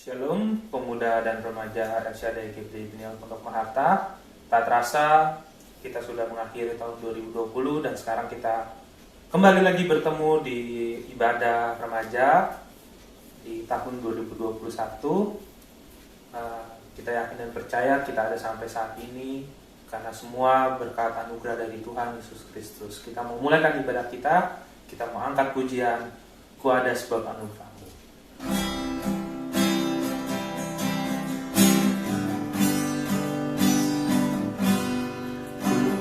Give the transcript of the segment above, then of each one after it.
Shalom pemuda dan remaja RSCAD GPI Binian Pondok Maharta. Tak terasa kita sudah mengakhiri tahun 2020 dan sekarang kita kembali lagi bertemu di ibadah remaja di tahun 2021. Kita yakin dan percaya kita ada sampai saat ini karena semua berkat anugerah dari Tuhan Yesus Kristus. Kita mau memulaikan ibadah kita mau angkat pujian, Ku ada sebab anugerah.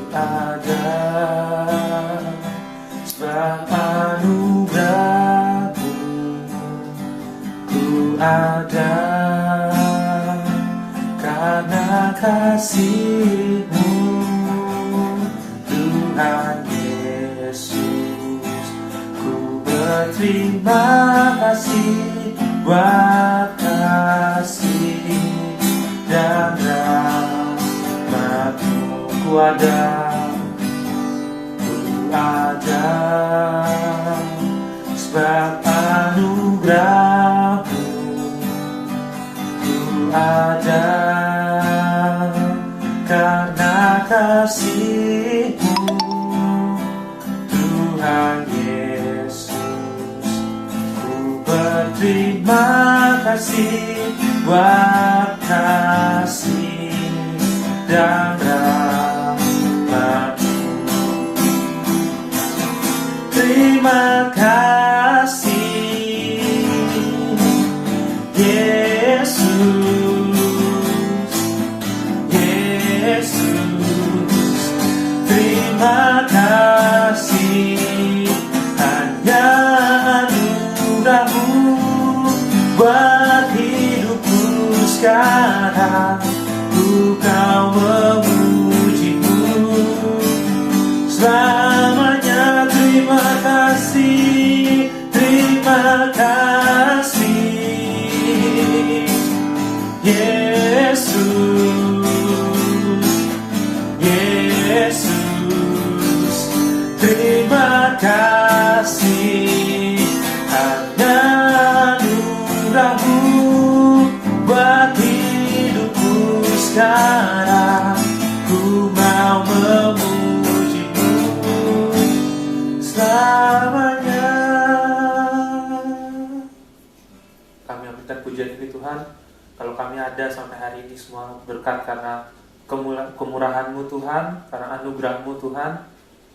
Ada sebab anugerah-Mu, ku ada karena kasih-Mu, Tuhan Yesus. Ku berterima kasih buat kasih dan rahmat-Mu. Ku ada sebab anugerah-Mu, ku ada karena kasih-Mu, Tuhan Yesus. Ku berterima kasih buat kasih dan terima kasih Yesus, Yesus. Terima kasih hanya anugerah-Mu buat hidupku sekarang. Ku kau memuji-Mu selamanya. Terima kasih, terima kasih Yesus, Yesus. Terima kasih hanya anugerah-Mu buat hidupku sekarang. Ku mau memuji-Mu selamanya. Kami aminkan pujian ini Tuhan. Kalau kami ada sampai hari ini semua berkat karena kemurahan-Mu Tuhan, karena anugerah-Mu Tuhan.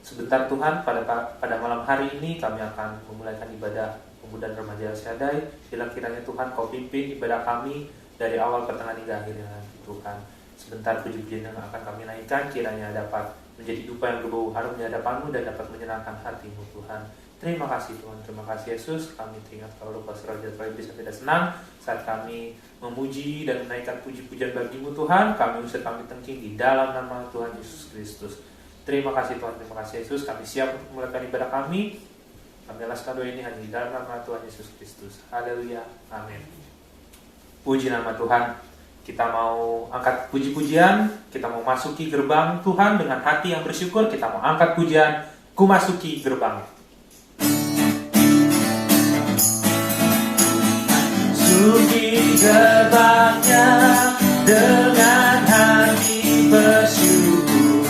Sebentar Tuhan, pada malam hari ini kami akan memulaikan ibadah pemuda dan remaja Syadai. Bila kiranya Tuhan Kau pimpin ibadah kami dari awal pertengahan hingga akhirnya Tuhan. Sebentar puji-pujian yang akan kami naikkan kiranya dapat menjadi dupa yang berbau harum di hadapan-Mu dan dapat menyenangkan hati-Mu Tuhan. Terima kasih Tuhan, terima kasih Yesus. Kami teringat kalau lupa serajat bisa tidak senang saat kami memuji dan menaikkan puji-pujian bagi-Mu Tuhan. Kami usir, kami tengking di dalam nama Tuhan Yesus Kristus. Terima kasih Tuhan, terima kasih Yesus. Kami siap untuk memulaikan ibadah kami. Kami alaskan doa ini hanya di dalam nama Tuhan Yesus Kristus. Haleluya, amin. Puji nama Tuhan. Kita mau angkat puji-pujian, kita mau masuki gerbang Tuhan dengan hati yang bersyukur. Kita mau angkat pujian, Ku masuki gerbang. Masuki gerbangnya dengan hati bersyukur,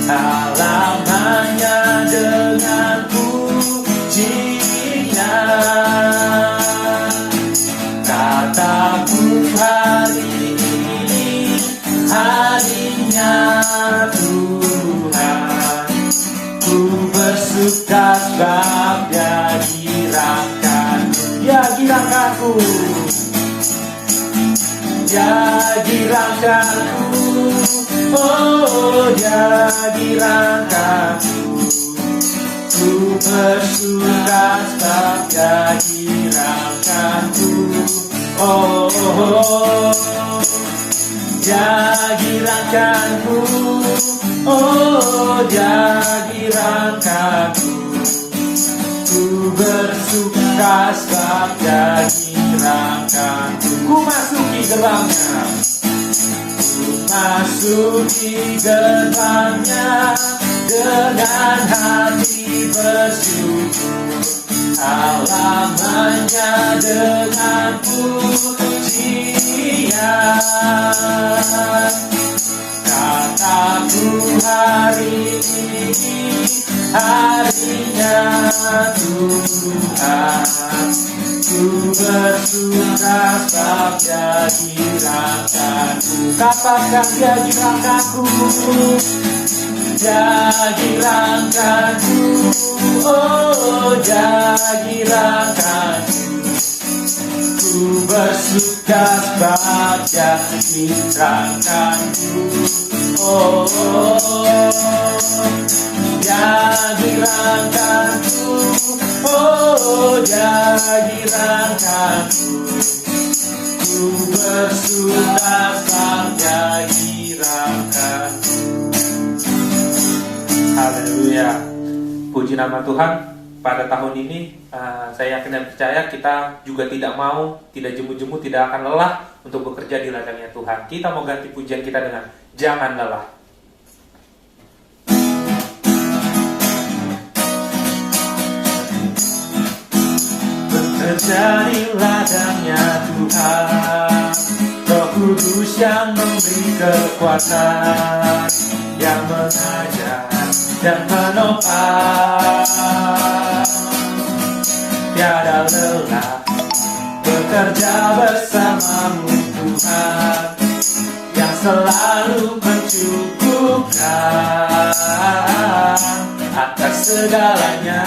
halamannya dengan pujian. Kataku hari ini harinya Tuhan, ku bersuka sebab Dia girangkan. Dia girangkanku, Dia girangkanku, oh Dia girangkanku. Ku bersuka sebab Dia girangkanku, oh, Dia girangkanku, oh Dia girangkanku. Ku bersuka sebab Dia girangkanku. Ku masuki gerbangnya, ku masuki gerbangnya dengan hati bersyukur, selamanya dengan pujian. Kataku hari ini harinya Tuhan, ku bersuka sebab Dia dirangkaku. Katakan Dia dirangkaku, Dia dirangkaku, oh Dia dirangkaku. Ku bersuka sebab Dia dirangkaku, oh Dia dirangkaku, oh Dia dirangkaku. Ku bersuka sebab Dia dirangkaku. Haleluya. Puji nama Tuhan. Pada tahun ini saya yakin dan percaya kita juga tidak mau, tidak jemu-jemu, tidak akan lelah untuk bekerja di ladangnya Tuhan. Kita mau ganti pujian kita dengan jangan lelah. Bekerja di ladangnya Tuhan, Roh Kudus yang memberi kekuatan, yang mengajar dan menopang. Tiada lelah bekerja bersamamu Tuhan, yang selalu mencukupkan atas segalanya.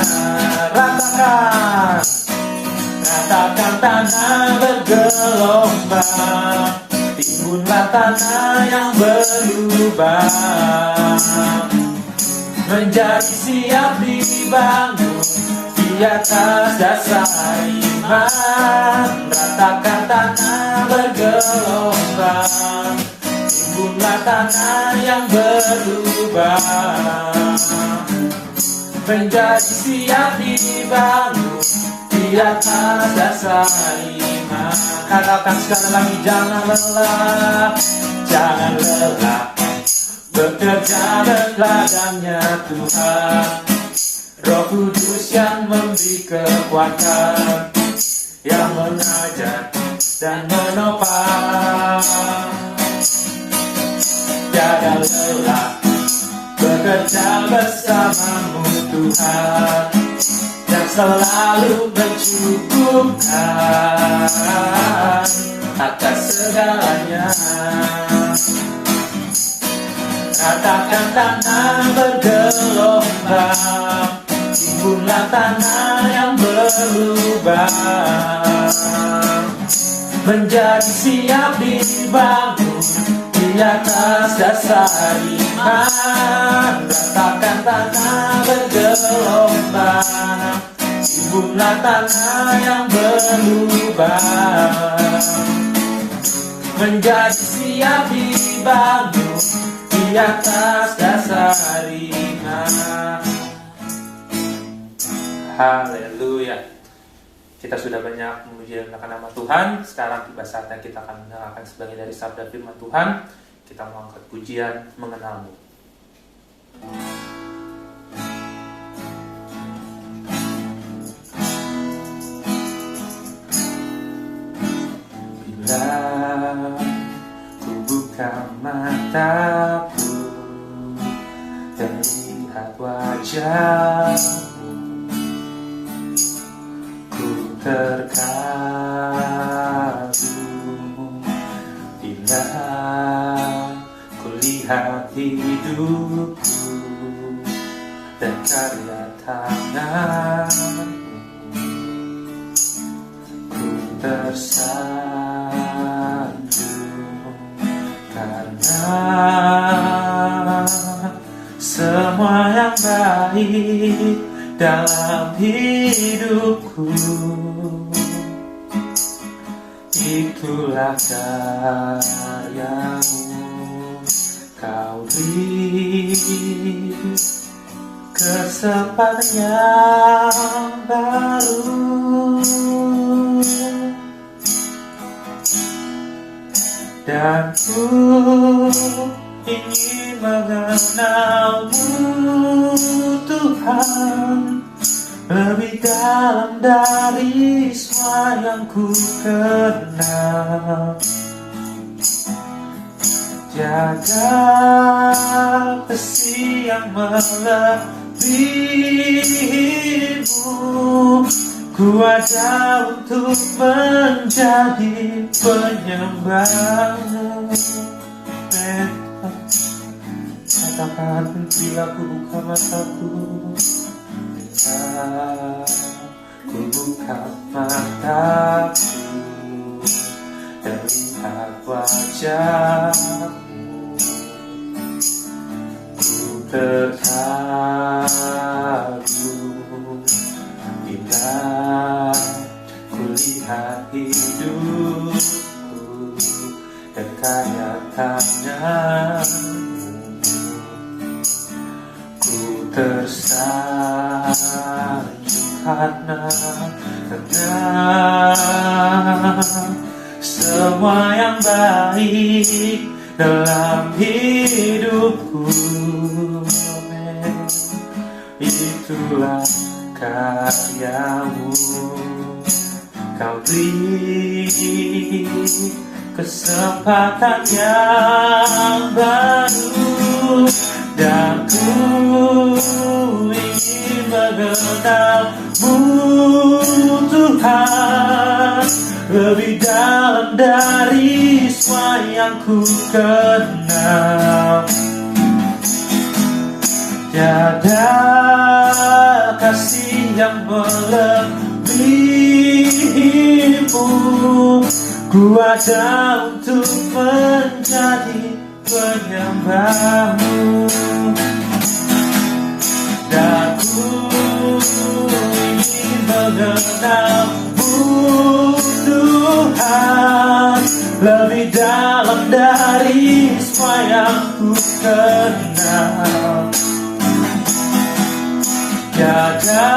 Ratakan tanah bergelombang, timbunlah tanah yang berlubang, menjadi siap dibangun di atas dasar iman. Ratakan tanah bergelombang, timbunlah tanah yang berlubang, menjadi siap dibangun di atas dasar iman. Katakan sekali lagi, jangan lelah, jangan lelah bekerja di ladangnya Tuhan. Roh Kudus yang memberi kekuatan, yang mengajar dan menopang. Tiada lelah bekerja bersamamu Tuhan, yang selalu mencukupkan atas segalanya. Ratakan tanah bergelombang, timbunlah tanah yang berlubang, menjadi siap dibangun di atas dasar iman. Ratakan tanah bergelombang, timbunlah tanah yang berlubang, menjadi siap dibangun di atas dasar iman. Haleluya. Kita sudah banyak memuji dan menyembah nama Tuhan. Sekarang tiba saatnya kita akan mendengarkan sebagian dari sabda firman Tuhan. Kita mau angkat pujian mengenalmu. Bila ku buka mataku dan lihat wajahmu, ku terkagum. Bila ku lihat hidupku dan karya tanganmu, ku tersanjung karena semua yang baik dalam hidupku itulah karyamu. Kau beri kesempatan yang baru, dan ku ingin mengenalmu Tuhan lebih dalam dari semua yang ku kenal. Tiada kasih yang melebihimu. Ku ada untuk menjadi penyembahmu. Katakan bila ku buka mataku, ku buka mataku dan lihat wajahmu. Ku terharu bila ku lihat hidupku dan kaya-kaya. Tersanjung karena semua yang baik dalam hidupku. Itulah karyamu. Kau beri kesempatan yang baru, dan ku ingin mengenalmu Tuhan, lebih dalam dari semua yang ku kenal. Tiada kasih yang melebihimu. Ku ada untuk menjadi penyembahmu, dan ku ingin mengenalmu Tuhan, lebih dalam dari semua yang ku kenal. Tiada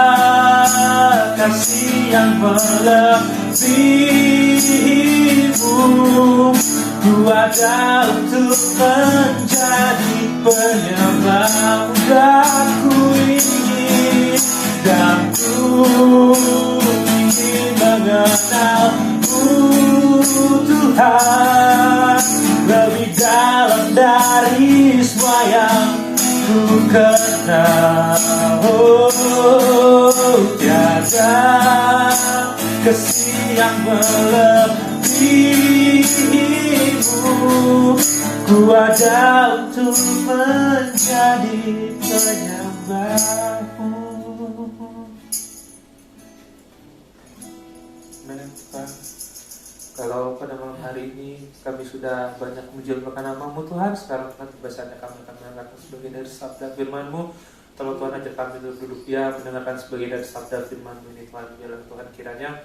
kasih yang melebihimu. Ku ada untuk menjadi penyembahmu, dan ku ingin mengenalmu Tuhan, lebih dalam dari semua yang ku kenal. Tiada kasih yang melebihimu. Ku ada untuk menjadi penyembahmu. Kalau pada malam hari ini kami sudah banyak menjelmakan nama-Mu Tuhan, sekarang Tuhan tiba-tiba kami akan mendengarkan sebagai dari sabda firman-Mu. Tolong Tuhan ajak kami duduk ya, mendengarkan sebagai dari sabda firman-Mu ini Tuhan. Biarlah Tuhan kiranya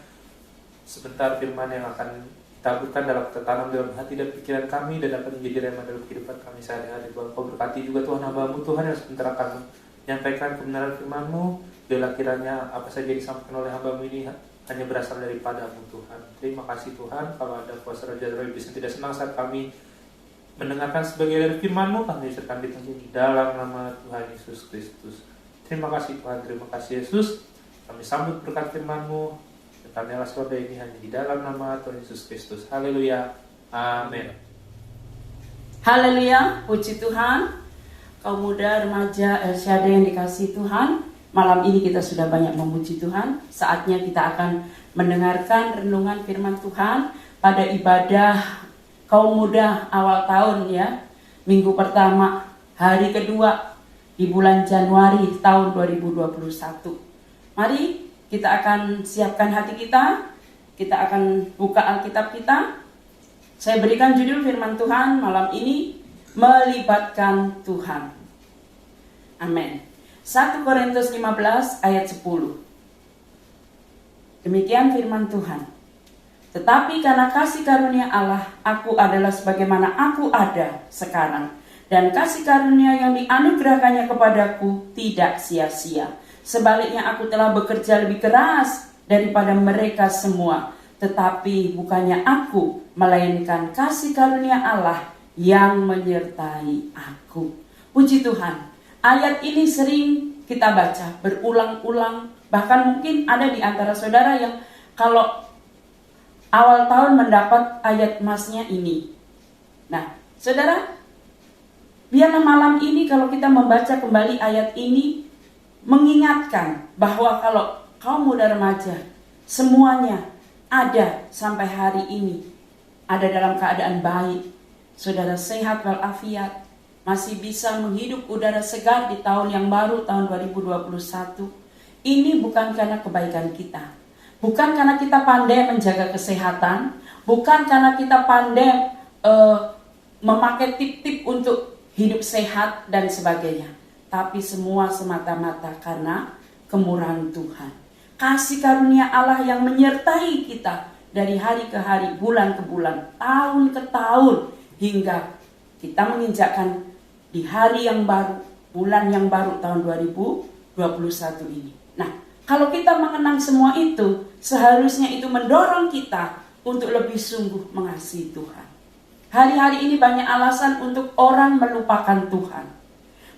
sebentar firman yang akan taburkan dalam tertanam dalam hati dan pikiran kami, dan dapat menjadi rema dalam kehidupan kami sehari-hari. Kau berkati juga Tuhan hamba-Mu Tuhan yang sebentar akan menyampaikan kebenaran firman-Mu. Biarlah kiranya apa saja yang disampaikan oleh hamba-Mu ini hanya berasal daripada-Mu Tuhan. Terima kasih Tuhan. Kalau ada kuasa Raja Roy bisa tidak senang saat kami mendengarkan sebagai dari firman-Mu, kami serahkan di dalam nama Tuhan Yesus Kristus. Terima kasih Tuhan, terima kasih Yesus. Kami sambut berkat firman-Mu. Kamilah sabda ini hanya di dalam nama Tuhan Yesus Kristus. Haleluya. Amin. Haleluya, puji Tuhan. Kaum muda, remaja, El-Shaddai yang dikasihi Tuhan, malam ini kita sudah banyak memuji Tuhan. Saatnya kita akan mendengarkan renungan firman Tuhan pada ibadah kaum muda awal tahun ya. Minggu pertama, hari kedua di bulan Januari tahun 2021. Mari kita akan siapkan hati kita akan buka Alkitab kita. Saya berikan judul firman Tuhan malam ini, melibatkan Tuhan. Amin. 1 Korintus 15 ayat 10. Demikian firman Tuhan. Tetapi karena kasih karunia Allah, aku adalah sebagaimana aku ada sekarang. Dan kasih karunia yang dianugerahkannya kepadaku tidak sia-sia. Sebaliknya aku telah bekerja lebih keras daripada mereka semua. Tetapi bukannya aku, melainkan kasih karunia Allah yang menyertai aku. Puji Tuhan. Ayat ini sering kita baca berulang-ulang, Bahkan mungkin ada di antara saudara yang kalau awal tahun mendapat ayat emasnya ini. Nah, saudara, biarlah malam ini kalau kita membaca kembali ayat ini, mengingatkan bahwa kalau kaum muda remaja semuanya ada sampai hari ini, ada dalam keadaan baik, saudara sehat walafiat, masih bisa menghirup udara segar di tahun yang baru, tahun 2021. Ini bukan karena kebaikan kita, bukan karena kita pandai menjaga kesehatan, bukan karena kita pandai memakai tip-tip untuk hidup sehat dan sebagainya, tapi semua semata-mata karena kemurahan Tuhan, kasih karunia Allah yang menyertai kita dari hari ke hari, bulan ke bulan, tahun ke tahun, hingga kita menginjakkan di hari yang baru, bulan yang baru tahun 2021 ini. Nah, kalau kita mengenang semua itu, seharusnya itu mendorong kita untuk lebih sungguh mengasihi Tuhan. Hari-hari ini banyak alasan untuk orang melupakan Tuhan.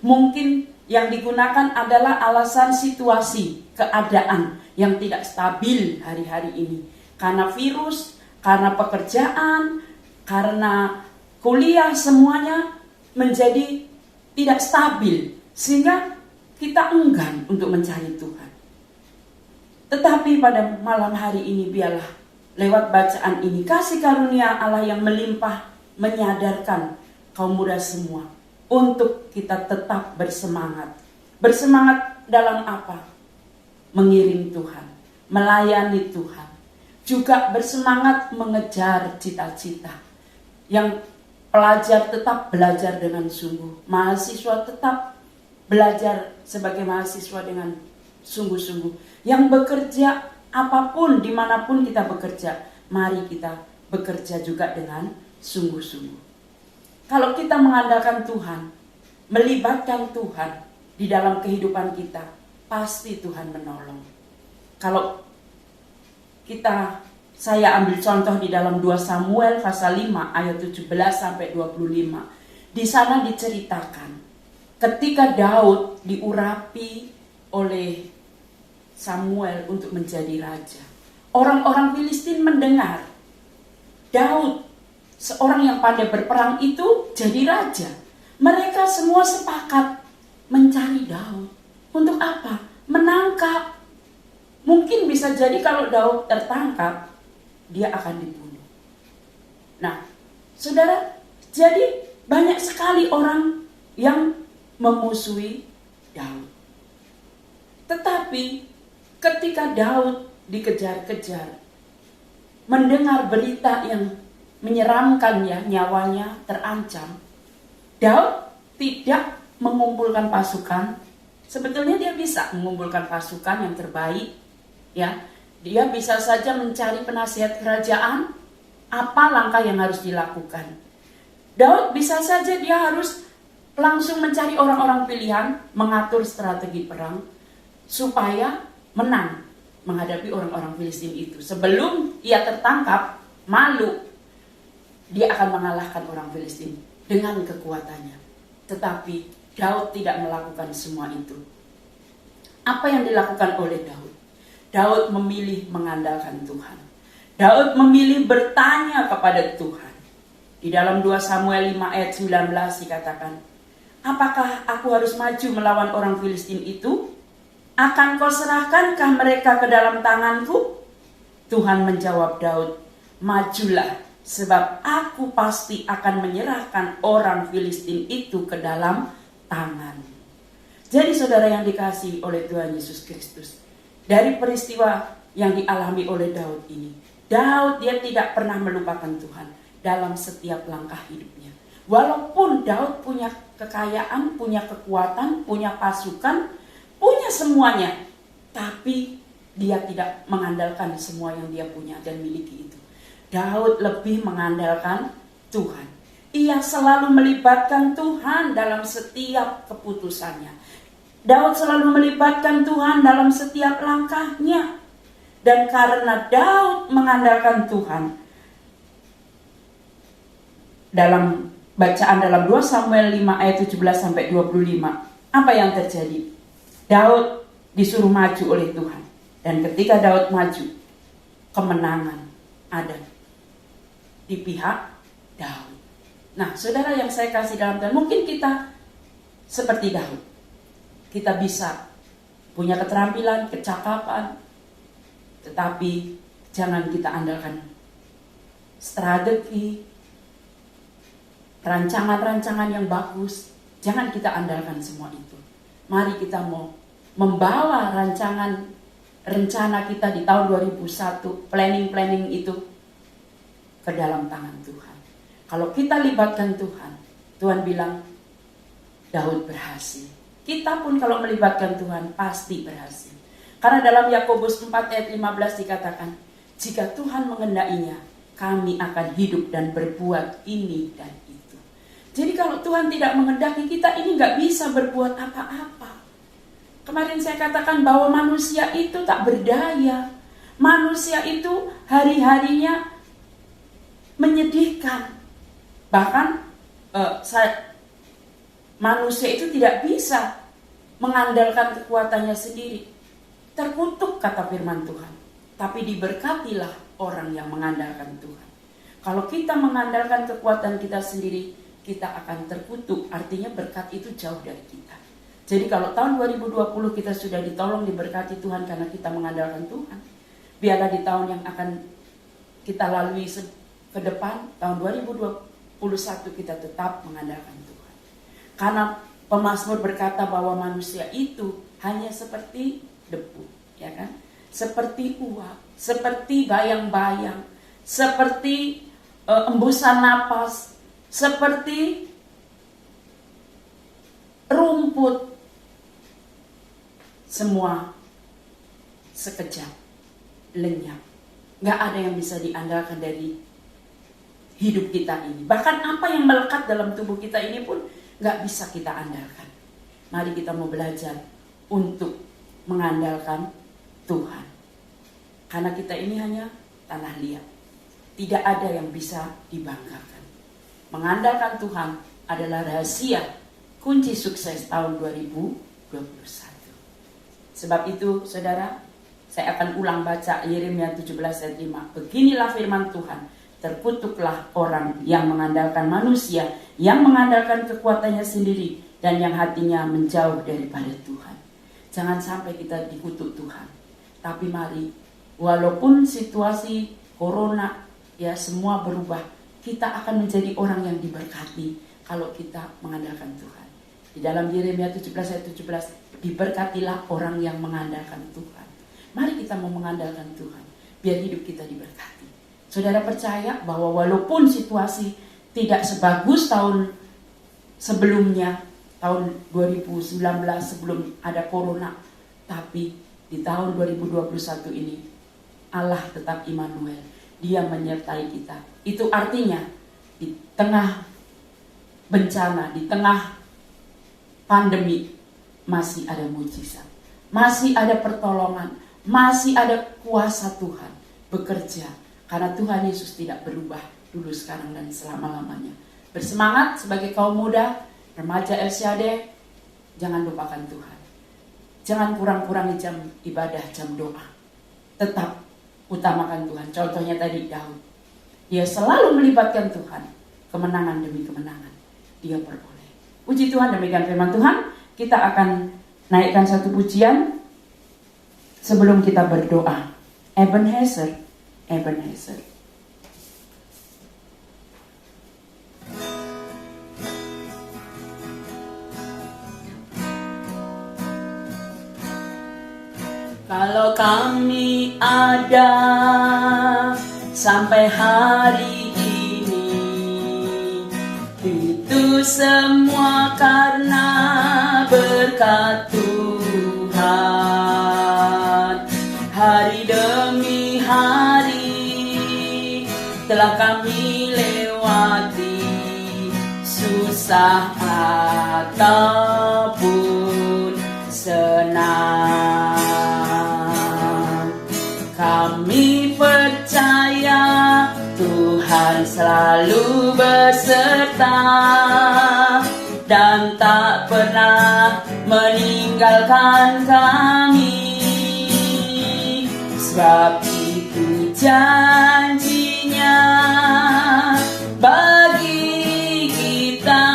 Mungkin yang digunakan adalah alasan situasi, keadaan yang tidak stabil hari-hari ini. Karena virus, karena pekerjaan, karena kuliah, semuanya menjadi tidak stabil. Sehingga kita enggan untuk mencari Tuhan. Tetapi pada malam hari ini biarlah lewat bacaan ini kasih karunia Allah yang melimpah menyadarkan kaum muda semua untuk kita tetap bersemangat. Bersemangat dalam apa? Mengiring Tuhan, melayani Tuhan. Juga bersemangat mengejar cita-cita. Yang pelajar tetap belajar dengan sungguh. Mahasiswa tetap belajar sebagai mahasiswa dengan sungguh-sungguh. Yang bekerja apapun, dimanapun kita bekerja, mari kita bekerja juga dengan sungguh-sungguh. Kalau kita mengandalkan Tuhan, melibatkan Tuhan di dalam kehidupan kita, pasti Tuhan menolong. Kalau saya ambil contoh di dalam 2 Samuel pasal 5 ayat 17 sampai 25. Di sana diceritakan ketika Daud diurapi oleh Samuel untuk menjadi raja. Orang-orang Filistin mendengar Daud, seorang yang pandai berperang itu jadi raja. Mereka semua sepakat mencari Daud. Untuk apa? Menangkap. Mungkin bisa jadi kalau Daud tertangkap, dia akan dibunuh. Nah, saudara, jadi banyak sekali orang yang memusuhi Daud. Tetapi ketika Daud dikejar-kejar, mendengar berita yang menyeramkan, ya, nyawanya terancam, Daud tidak mengumpulkan pasukan. Sebetulnya dia bisa mengumpulkan pasukan yang terbaik, ya. Dia bisa saja mencari penasihat kerajaan, apa langkah yang harus dilakukan. Daud bisa saja dia harus langsung mencari orang-orang pilihan, mengatur strategi perang, supaya menang menghadapi orang-orang Filistin itu. Sebelum ia tertangkap, malu, dia akan mengalahkan orang Filistin dengan kekuatannya. Tetapi Daud tidak melakukan semua itu. Apa yang dilakukan oleh Daud? Daud memilih mengandalkan Tuhan. Daud memilih bertanya kepada Tuhan. Di dalam 2 Samuel 5 ayat 19 dikatakan, apakah aku harus maju melawan orang Filistin itu? Akan kau serahkankah mereka ke dalam tanganku? Tuhan menjawab Daud, majulah, sebab aku pasti akan menyerahkan orang Filistin itu ke dalam tangan. Jadi saudara yang dikasihi oleh Tuhan Yesus Kristus, dari peristiwa yang dialami oleh Daud ini, Daud dia tidak pernah melupakan Tuhan dalam setiap langkah hidupnya. Walaupun Daud punya kekayaan, punya kekuatan, punya pasukan, punya semuanya, tapi dia tidak mengandalkan semua yang dia punya dan miliki itu. Daud lebih mengandalkan Tuhan. Ia selalu melibatkan Tuhan dalam setiap keputusannya. Daud selalu melibatkan Tuhan dalam setiap langkahnya. Dan karena Daud mengandalkan Tuhan, dalam bacaan dalam 2 Samuel 5 ayat 17 sampai 25, apa yang terjadi? Daud disuruh maju oleh Tuhan. Dan ketika Daud maju, kemenangan ada di pihak Daud. Nah, saudara yang saya kasih dalam Tuhan, mungkin kita seperti Daud. Kita bisa punya keterampilan, kecakapan, tetapi jangan kita andalkan strategi, rancangan-rancangan yang bagus. Jangan kita andalkan semua itu. Mari kita mau membawa rencana kita di tahun 2001, planning itu ke dalam tangan Tuhan. Kalau kita libatkan Tuhan, Tuhan bilang Daud berhasil. Kita pun kalau melibatkan Tuhan pasti berhasil. Karena dalam Yakobus 4 ayat 15 dikatakan, jika Tuhan mengendakinya, kami akan hidup dan berbuat ini dan itu. Jadi kalau Tuhan tidak mengendaki, kita ini gak bisa berbuat apa-apa. Kemarin saya katakan bahwa manusia itu tak berdaya. Manusia itu hari-harinya menyedihkan. Bahkan manusia itu tidak bisa mengandalkan kekuatannya sendiri. Terkutuk kata firman Tuhan. Tapi diberkatilah orang yang mengandalkan Tuhan. Kalau kita mengandalkan kekuatan kita sendiri, kita akan terkutuk. Artinya berkat itu jauh dari kita. Jadi kalau tahun 2020 kita sudah ditolong, diberkati Tuhan karena kita mengandalkan Tuhan. Biarlah di tahun yang akan kita lalui ke depan, tahun 2021 kita tetap mengandalkan Tuhan. Karena pemazmur berkata bahwa manusia itu hanya seperti debu, ya kan? Seperti uap, seperti bayang-bayang, seperti embusan napas, seperti rumput. Semua sekejap, lenyap. Gak ada yang bisa diandalkan dari hidup kita ini. Bahkan apa yang melekat dalam tubuh kita ini pun gak bisa kita andalkan. Mari kita mau belajar untuk mengandalkan Tuhan. Karena kita ini hanya tanah liat. Tidak ada yang bisa dibanggakan. Mengandalkan Tuhan adalah rahasia kunci sukses tahun 2021. Sebab itu, saudara, saya akan ulang baca Yeremia 17 ayat 5. Beginilah firman Tuhan, terkutuklah orang yang mengandalkan manusia, yang mengandalkan kekuatannya sendiri, dan yang hatinya menjauh daripada Tuhan. Jangan sampai kita dikutuk Tuhan. Tapi mari, walaupun situasi corona, ya semua berubah, kita akan menjadi orang yang diberkati kalau kita mengandalkan Tuhan. Di dalam Yeremia 17 ayat 17, diberkatilah orang yang mengandalkan Tuhan. Mari kita mau mengandalkan Tuhan, biar hidup kita diberkati. Saudara percaya bahwa walaupun situasi tidak sebagus tahun sebelumnya, tahun 2019 sebelum ada corona, tapi di tahun 2021 ini Allah tetap Immanuel. Dia menyertai kita. Itu artinya di tengah bencana, di tengah pandemi, masih ada mujizat, masih ada pertolongan, masih ada kuasa Tuhan bekerja. Karena Tuhan Yesus tidak berubah dulu, sekarang, dan selama-lamanya. Bersemangat sebagai kaum muda, remaja El Shaddai, jangan lupakan Tuhan. Jangan kurang-kurangi jam ibadah, jam doa. Tetap utamakan Tuhan. Contohnya tadi Daud. Dia selalu melibatkan Tuhan. Kemenangan demi kemenangan dia peroleh. Puji Tuhan, demikian firman Tuhan. Kita akan naikkan satu pujian sebelum kita berdoa. Ebenezer, Ebenezer. Kalau kami ada sampai hari ini, itu semua karena berkat Tuhan. Hari demi hari telah kami lewati, susah ataupun senang. Kami percaya Tuhan selalu beserta dan tak pernah meninggalkan kami. Sebab itu janjinya bagi kita,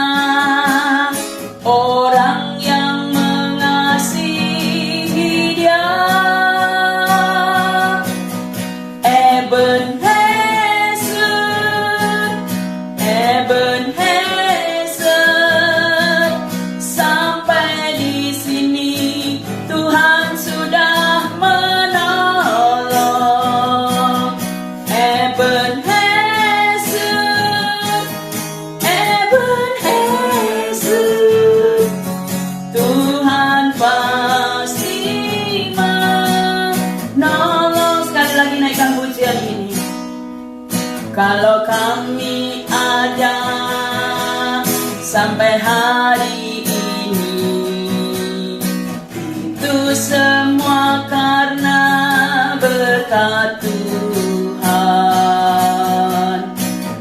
orang yang mengasihi Dia. Ebenezer, sampai di sini Tuhan sudah menolong. Ebenezer, Tuhan pasti menolong. Sekali lagi naikkan pujian ini. Kalau kami ada sampai hari ini, itu semua karena berkat Tuhan.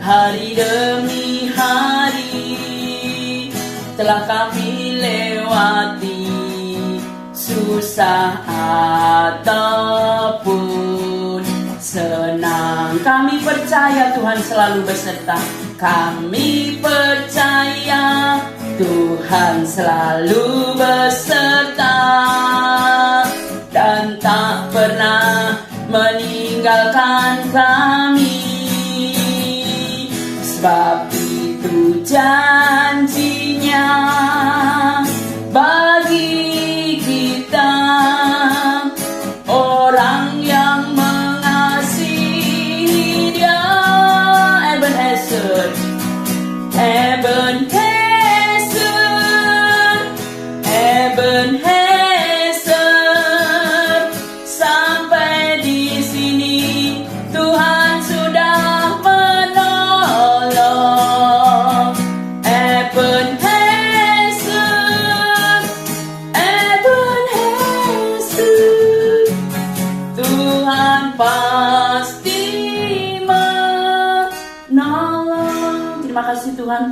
Hari demi hari telah kami lewati, susah ataupun senang. Kami percaya Tuhan selalu beserta. Kami percaya Tuhan selalu beserta dan tak pernah meninggalkan kami. Sebab itu janjinya bagi kita, orang yang mengasihi Dia. Ebenezer, sampai di sini Tuhan sudah menolong. Ebenezer, Tuhan pasti menolong. Terima kasih Tuhan.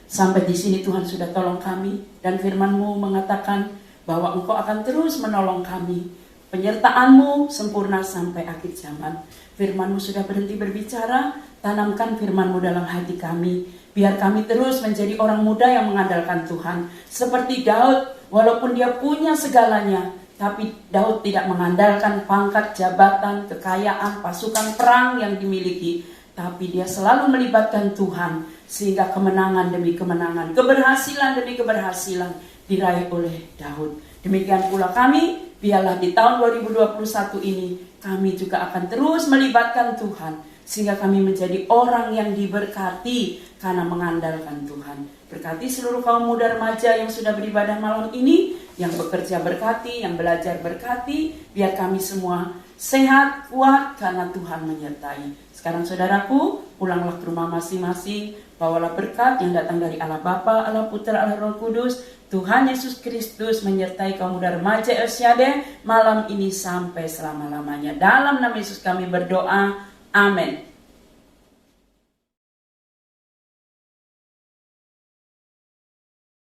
Sampai di sini Tuhan sudah tolong kami, dan firman-Mu mengatakan bahwa Engkau akan terus menolong kami. Penyertaan-Mu sempurna sampai akhir zaman. Firman-Mu sudah berhenti berbicara, tanamkan firman-Mu dalam hati kami. Biar kami terus menjadi orang muda yang mengandalkan Tuhan. Seperti Daud, walaupun dia punya segalanya, tapi Daud tidak mengandalkan pangkat, jabatan, kekayaan, pasukan perang yang dimiliki. Tapi dia selalu melibatkan Tuhan, sehingga kemenangan demi kemenangan, keberhasilan demi keberhasilan diraih oleh Daud. Demikian pula kami, biarlah di tahun 2021 ini kami juga akan terus melibatkan Tuhan, sehingga kami menjadi orang yang diberkati karena mengandalkan Tuhan. Berkati seluruh kaum muda remaja yang sudah beribadah malam ini, yang bekerja berkati, yang belajar berkati, biar kami semua sehat, kuat karena Tuhan menyertai. Sekarang saudaraku, pulanglah ke rumah masing-masing, bawalah berkat yang datang dari Allah Bapa, Allah Putra, Allah Roh Kudus. Tuhan Yesus Kristus menyertai kaum muda remaja El Shaddai malam ini sampai selama-lamanya. Dalam nama Yesus kami berdoa, amin.